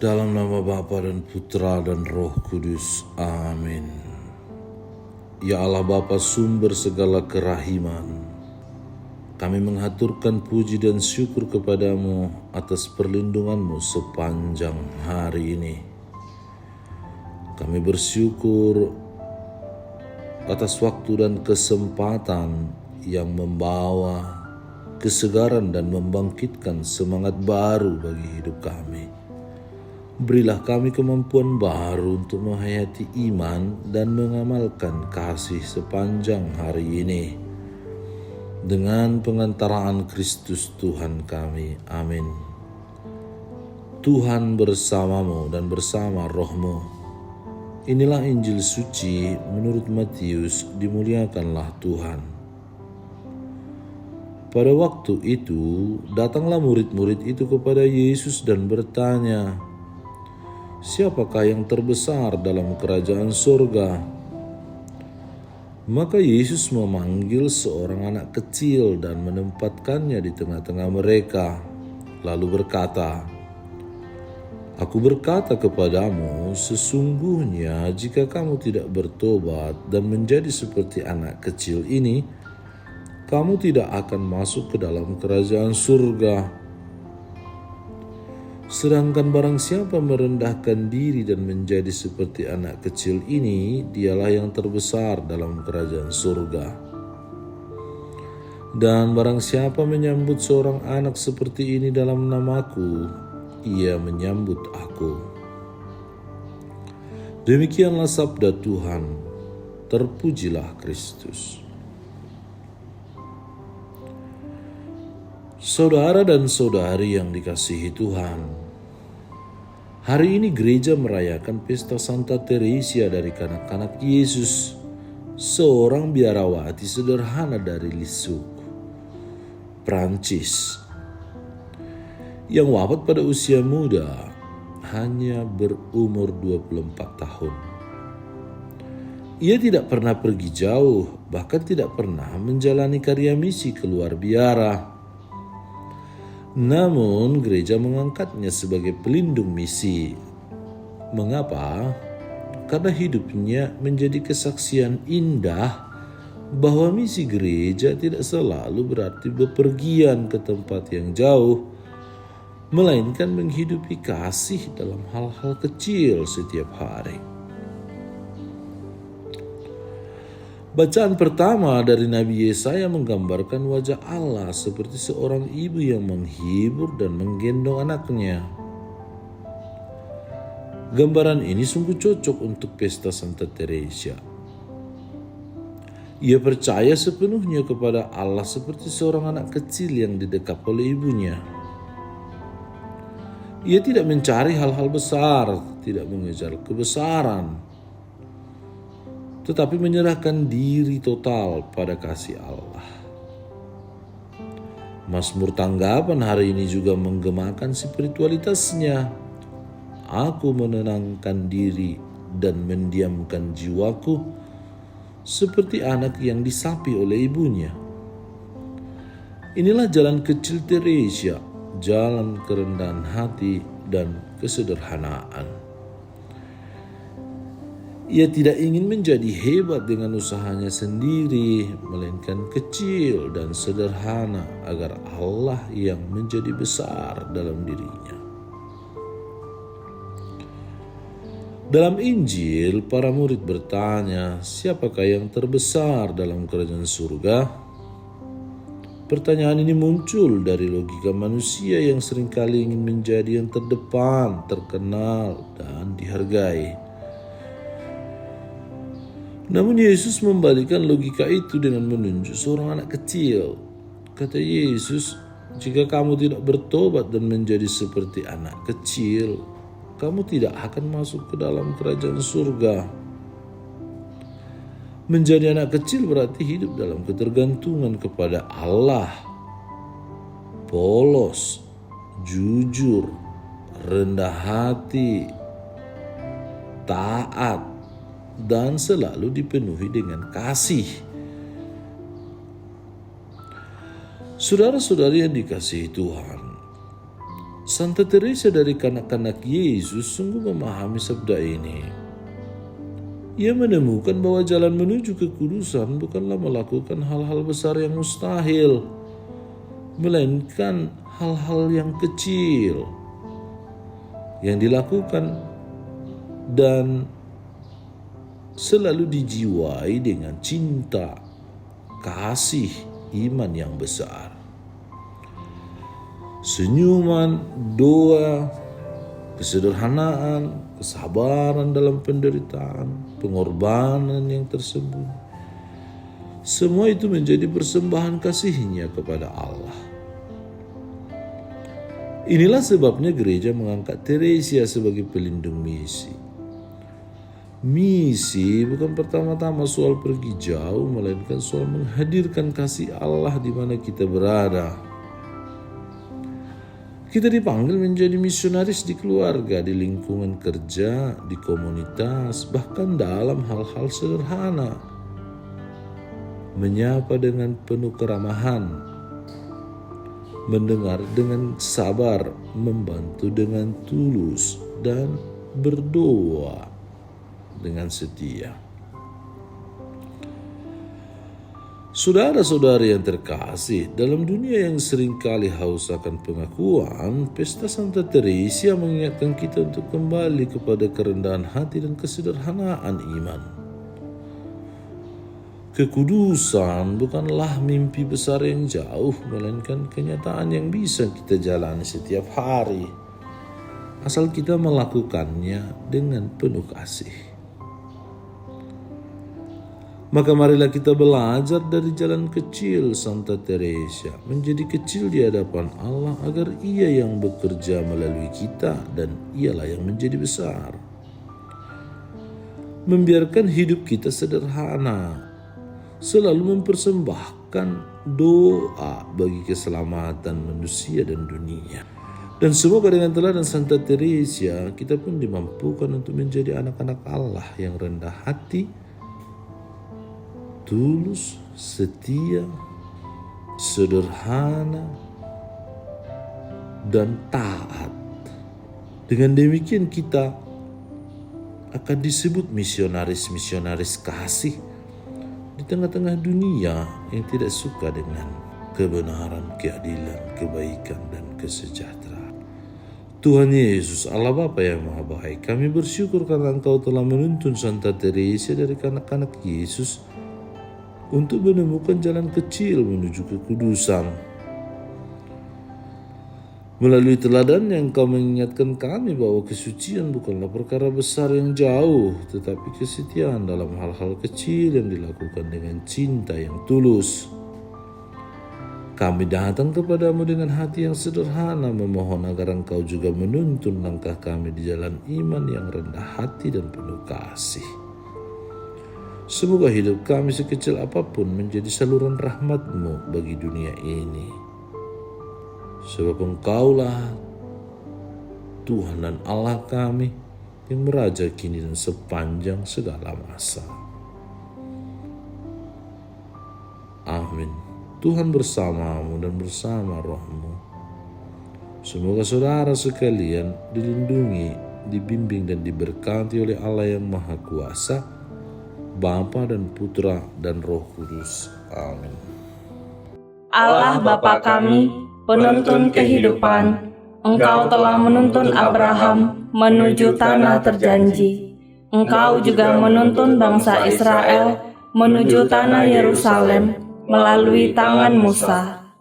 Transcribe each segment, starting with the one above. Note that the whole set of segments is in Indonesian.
Dalam nama Bapa dan Putra dan Roh Kudus. Amin. Ya Allah Bapa, sumber segala kerahiman, kami menghaturkan puji dan syukur kepadamu atas perlindunganmu sepanjang hari ini. Kami bersyukur atas waktu dan kesempatan yang membawa kesegaran dan membangkitkan semangat baru bagi hidup kami. Berilah kami kemampuan baru untuk menghayati iman dan mengamalkan kasih sepanjang hari ini. Dengan pengantaraan Kristus Tuhan kami. Amin. Tuhan bersamamu dan bersama rohmu. Inilah Injil suci menurut Matius, dimuliakanlah Tuhan. Pada waktu itu, datanglah murid-murid itu kepada Yesus dan bertanya, "Siapakah yang terbesar dalam kerajaan surga?" Maka Yesus memanggil seorang anak kecil dan menempatkannya di tengah-tengah mereka, lalu berkata, "Aku berkata kepadamu, sesungguhnya jika kamu tidak bertobat dan menjadi seperti anak kecil ini, kamu tidak akan masuk ke dalam kerajaan surga. Sedangkan barang siapa merendahkan diri dan menjadi seperti anak kecil ini, dialah yang terbesar dalam kerajaan surga. Dan barang siapa menyambut seorang anak seperti ini dalam namaku, ia menyambut aku." Demikianlah sabda Tuhan. Terpujilah Kristus. Saudara dan saudari yang dikasihi Tuhan, hari ini gereja merayakan pesta Santa Teresia dari kanak-kanak Yesus, seorang biarawati sederhana dari Lisieux, Prancis, yang wafat pada usia muda, hanya berumur 24 tahun. Ia tidak pernah pergi jauh, bahkan tidak pernah menjalani karya misi keluar biara. Namun gereja mengangkatnya sebagai pelindung misi. Mengapa? Karena hidupnya menjadi kesaksian indah bahwa misi gereja tidak selalu berarti bepergian ke tempat yang jauh, melainkan menghidupi kasih dalam hal-hal kecil setiap hari. Bacaan pertama dari Nabi Yesaya menggambarkan wajah Allah seperti seorang ibu yang menghibur dan menggendong anaknya. Gambaran ini sungguh cocok untuk pesta Santa Teresia. Ia percaya sepenuhnya kepada Allah seperti seorang anak kecil yang didekap oleh ibunya. Ia tidak mencari hal-hal besar, tidak mengejar kebesaran, tetapi menyerahkan diri total pada kasih Allah. Mazmur tanggapan hari ini juga menggemakan spiritualitasnya. Aku menenangkan diri dan mendiamkan jiwaku seperti anak yang disapi oleh ibunya. Inilah jalan kecil Teresia, jalan kerendahan hati dan kesederhanaan. Ia tidak ingin menjadi hebat dengan usahanya sendiri, melainkan kecil dan sederhana agar Allah yang menjadi besar dalam dirinya. Dalam Injil, para murid bertanya, "Siapakah yang terbesar dalam kerajaan surga?" Pertanyaan ini muncul dari logika manusia yang seringkali ingin menjadi yang terdepan, terkenal, dan dihargai. Namun Yesus membalikkan logika itu dengan menunjuk seorang anak kecil. Kata Yesus, "Jika kamu tidak bertobat dan menjadi seperti anak kecil, kamu tidak akan masuk ke dalam kerajaan surga." Menjadi anak kecil berarti hidup dalam ketergantungan kepada Allah. Polos, jujur, rendah hati, taat, dan selalu dipenuhi dengan kasih. Saudara-saudari yang dikasihi Tuhan, Santa Teresa dari kanak-kanak Yesus sungguh memahami sabda ini. Ia menemukan bahwa jalan menuju kekudusan bukanlah melakukan hal-hal besar yang mustahil, melainkan hal-hal yang kecil yang dilakukan dan selalu dijiwai dengan cinta, kasih, iman yang besar. Senyuman, doa, kesederhanaan, kesabaran dalam penderitaan, pengorbanan yang tersembunyi. Semua itu menjadi persembahan kasihnya kepada Allah. Inilah sebabnya gereja mengangkat Teresia sebagai pelindung misi. Misi bukan pertama-tama soal pergi jauh, melainkan soal menghadirkan kasih Allah di mana kita berada. Kita dipanggil menjadi misionaris di keluarga, di lingkungan kerja, di komunitas, bahkan dalam hal-hal sederhana. Menyapa dengan penuh keramahan, mendengar dengan sabar, membantu dengan tulus, dan berdoa dengan setia. Saudara-saudari yang terkasih, dalam dunia yang seringkali haus akan pengakuan, pesta Santa Teresa mengingatkan kita untuk kembali kepada kerendahan hati dan kesederhanaan iman. Kekudusan bukanlah mimpi besar yang jauh, melainkan kenyataan yang bisa kita jalani setiap hari, asal kita melakukannya dengan penuh kasih. Maka marilah kita belajar dari jalan kecil Santa Teresa, menjadi kecil di hadapan Allah agar Ia yang bekerja melalui kita dan Ialah yang menjadi besar. Membiarkan hidup kita sederhana, selalu mempersembahkan doa bagi keselamatan manusia dan dunia. Dan semoga dengan teladan Santa Teresa kita pun dimampukan untuk menjadi anak-anak Allah yang rendah hati, tulus, setia, sederhana, dan taat. Dengan demikian kita akan disebut misionaris-misionaris kasih di tengah-tengah dunia yang tidak suka dengan kebenaran, keadilan, kebaikan, dan kesejahteraan. Tuhan Yesus, Allah Bapa yang Maha Baik, kami bersyukur karena Engkau telah menuntun Santa Teresa dari kanak-kanak Yesus untuk menemukan jalan kecil menuju kekudusan. Melalui teladan yang Engkau mengingatkan kami bahwa kesucian bukanlah perkara besar yang jauh, tetapi kesetiaan dalam hal-hal kecil yang dilakukan dengan cinta yang tulus. Kami datang kepadamu dengan hati yang sederhana, memohon agar Engkau juga menuntun langkah kami di jalan iman yang rendah hati dan penuh kasih. Semoga hidup kami sekecil apapun menjadi saluran rahmat-Mu bagi dunia ini. Sebab Engkaulah Tuhan dan Allah kami yang meraja kini dan sepanjang segala masa. Amin. Tuhan bersamamu dan bersama roh-Mu. Semoga saudara sekalian dilindungi, dibimbing dan diberkati oleh Allah yang Maha Kuasa, Bapa dan Putra dan Roh Kudus. Amin. Allah Bapa kami, penuntun kehidupan, Engkau telah menuntun Abraham menuju tanah terjanji. Engkau juga menuntun bangsa Israel menuju tanah Yerusalem melalui tangan Musa.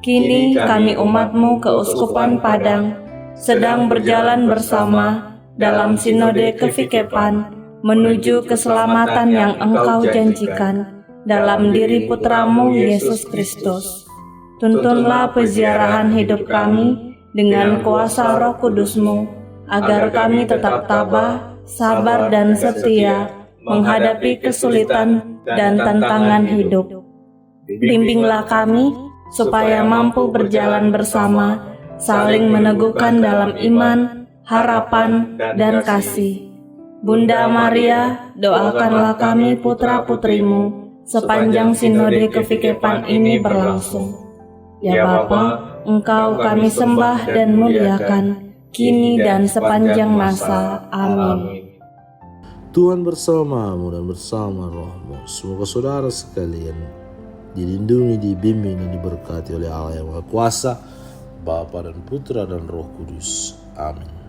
Kini kami umat-Mu keuskupan Padang sedang berjalan bersama dalam sinode kevikepan menuju keselamatan yang Engkau janjikan dalam diri Putra-Mu Yesus Kristus. Tuntunlah peziarahan hidup kami dengan kuasa Roh Kudus-Mu, agar kami tetap tabah, sabar dan setia menghadapi kesulitan dan tantangan hidup. Bimbinglah kami supaya mampu berjalan bersama, saling meneguhkan dalam iman, harapan, dan kasih. Bunda Maria, doakanlah kami putra-putrimu sepanjang sinode kevikepan ini berlangsung. Ya Bapa, Engkau kami sembah dan muliakan, kini dan sepanjang masa. Amin. Tuhan bersamamu dan bersama rohmu. Semoga saudara sekalian dilindungi, dibimbing, dan diberkati oleh Allah yang Maha Kuasa, Bapa dan Putra dan Roh Kudus. Amin.